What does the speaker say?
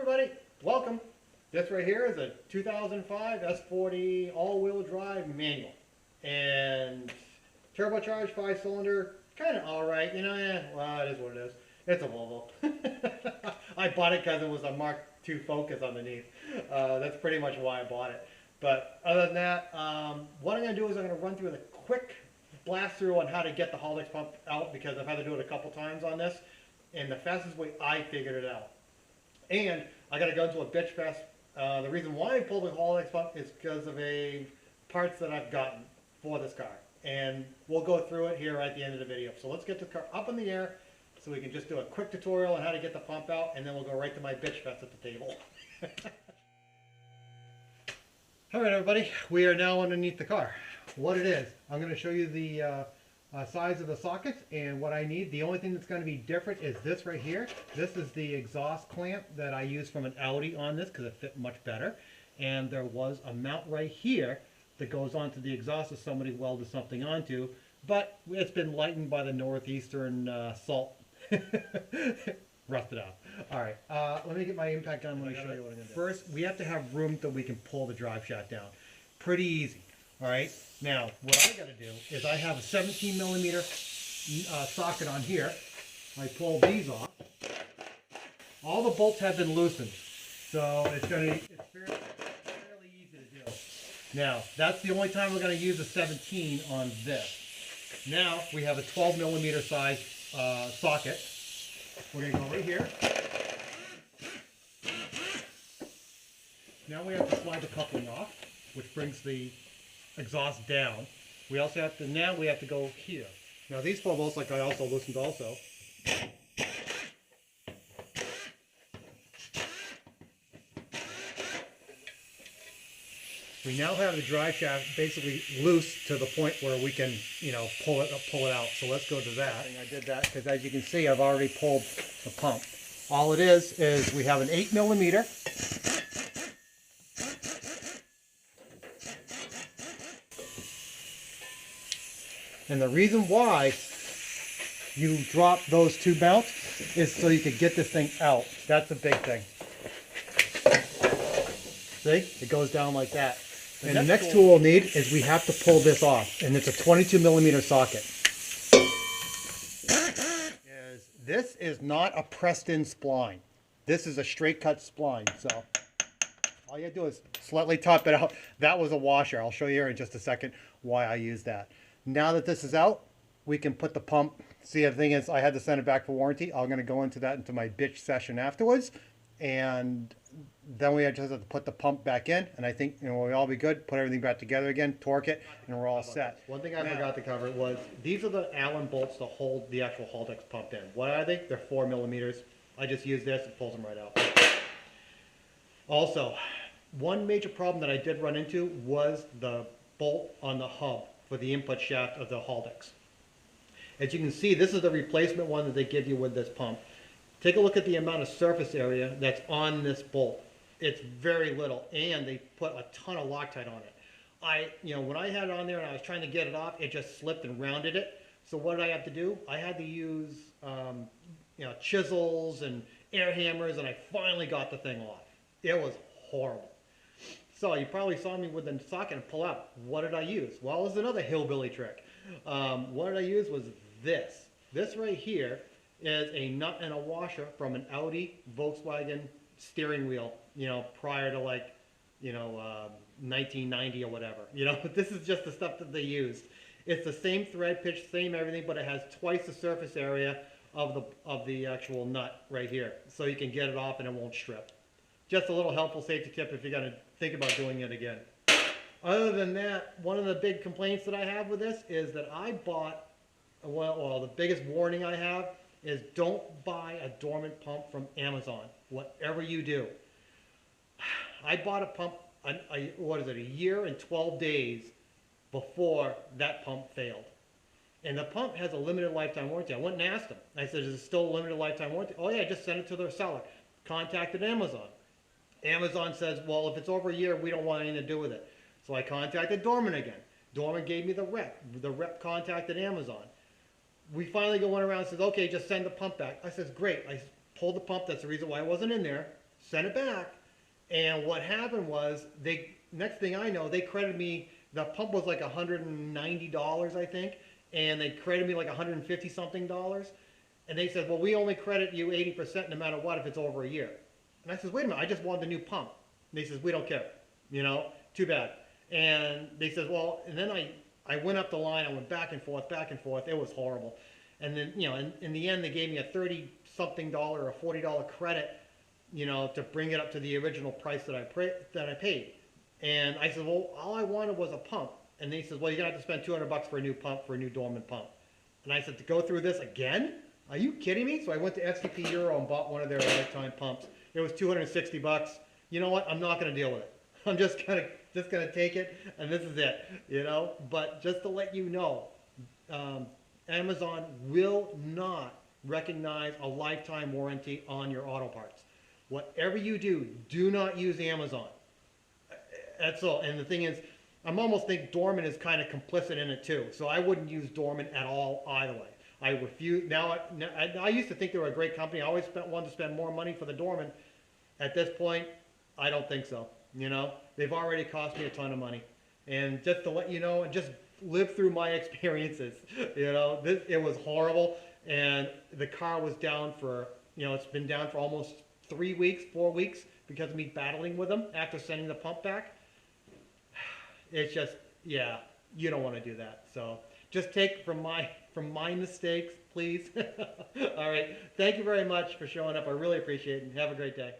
everybody, welcome. This right here is a 2005 S40 all-wheel drive manual. And turbocharged 5-cylinder, kind of alright, you know, well, it is what it is. It's a Volvo. I bought it because it was a Mark II Focus underneath. That's pretty much why I bought it. But other than that, what I'm going to do is I'm going to run through the quick blast through on how to get the Haldex pump out, because I've had to do it a couple times on this, and the fastest way I figured it out. And I got to go into a bitch fest. The reason why I pulled the Haldex pump is because of parts that I've gotten for this car, and we'll go through it here at the end of the video. So let's get the car up in the air so we can just do a quick tutorial on how to get the pump out, and then we'll go right to my bitch fest at the table. All right, everybody, we are now underneath the car. What it is, I'm going to show you the size of the sockets and what I need. The only thing that's going to be different is this right here. This is the exhaust clamp that I use from an AWD on this because it fit much better. And there was a mount right here that goes onto the exhaust that somebody welded something onto, but it's been lightened by the northeastern salt. Rusted out. All right, let me get my impact gun. Let me show you what I'm going to do. First, we have to have room that we can pull the drive shaft down. Pretty easy. All right. Now, what I got to do is I have a 17 millimeter socket on here. I pull these off. All the bolts have been loosened, so it's fairly easy to do. Now, that's the only time we're going to use a 17 on this. Now we have a 12 millimeter size socket. We're going to go right here. Now we have to slide the coupling off, which brings the exhaust down. We also have to, now we have to go here. Now these 12 volts, like I also loosened also. We now have the drive shaft basically loose to the point where we can, you know, pull it out. So let's go to that. I did that because, as you can see, I've already pulled the pump. All it is we have an 8 millimeter. And the reason why you drop those two mounts is so you can get this thing out. That's a big thing. See? It goes down like that. And the next tool we'll need is we have to pull this off. And it's a 22 millimeter socket. This is not a pressed in spline. This is a straight cut spline. So all you have to do is slightly top it out. That was a washer. I'll show you here in just a second why I use that. Now that this is out, we can put the pump. See, the thing is, I had to send it back for warranty. I'm going to go into that into my bitch session afterwards. And then we just have to put the pump back in, and I think, you know, we'll all be good. Put everything back together again, torque it, and we're all set. One thing I forgot to cover was these are the Allen bolts to hold the actual Haldex pump in. What are they? They're 4 millimeters. I just use this, it pulls them right out. Also, one major problem that I did run into was the bolt on the hub for the input shaft of the Haldex. As you can see, this is the replacement one that they give you with this pump. Take a look at the amount of surface area that's on this bolt. It's very little, and they put a ton of Loctite on it. When I had it on there and I was trying to get it off, it just slipped and rounded it. So what did I have to do? I had to use chisels and air hammers, and I finally got the thing off. It was horrible. So you probably saw me with the socket and pull out. What did I use? Well, it was another hillbilly trick. What did I use was this. This right here is a nut and a washer from an Audi Volkswagen steering wheel, prior to 1990 or whatever. This is just the stuff that they used. It's the same thread pitch, same everything, but it has twice the surface area of the actual nut right here. So you can get it off and it won't strip. Just a little helpful safety tip if you're going to think about doing it again. Other than that, one of the big complaints that I have with this is that I bought, well, the biggest warning I have is don't buy a dormant pump from Amazon, whatever you do. I bought a pump, a year and 12 days before that pump failed. And the pump has a limited lifetime warranty. I went and asked them. I said, is it still a limited lifetime warranty? Oh yeah, just send it to their seller. Contacted Amazon. Amazon says, well, if it's over a year, we don't want anything to do with it. So I contacted Dorman again. Dorman gave me the rep. The rep contacted Amazon. We finally went around and said, okay, just send the pump back. I said, great. I pulled the pump. That's the reason why I wasn't in there. sent it back. And what happened was, next thing I know, they credited me, the pump was like $190, I think, and they credited me like 150 something dollars. And they said, well, we only credit you 80% no matter what if it's over a year. And I said, wait a minute, I just wanted a new pump. And they says, we don't care, too bad. And they said, well, and then I went up the line, I went back and forth, it was horrible. And then, in the end, they gave me a 30 something dollar or $40 credit, to bring it up to the original price that I paid. And I said, well, all I wanted was a pump. And they said, well, you're gonna have to spend $200 for a new pump, for a new dormant pump. And I said, to go through this again? Are you kidding me? So I went to FCP Euro and bought one of their lifetime pumps. It was $260. You know what? I'm not gonna deal with it. I'm just gonna take it, and this is it. But just to let you know, Amazon will not recognize a lifetime warranty on your auto parts. Whatever you do, do not use Amazon. That's all. And the thing is, I'm almost think Dorman is kind of complicit in it too. So I wouldn't use Dorman at all either way. I refuse. Now, I used to think they were a great company. I always wanted to spend more money for the Dorman. At this point, I don't think so. They've already cost me a ton of money. And just to let you know, and just live through my experiences. It was horrible. And the car was down for, it's been down for almost 3 weeks, 4 weeks because of me battling with them after sending the pump back. It's just, yeah, you don't want to do that. So just take from my mistakes, please. All right. Thank you very much for showing up. I really appreciate it, and have a great day.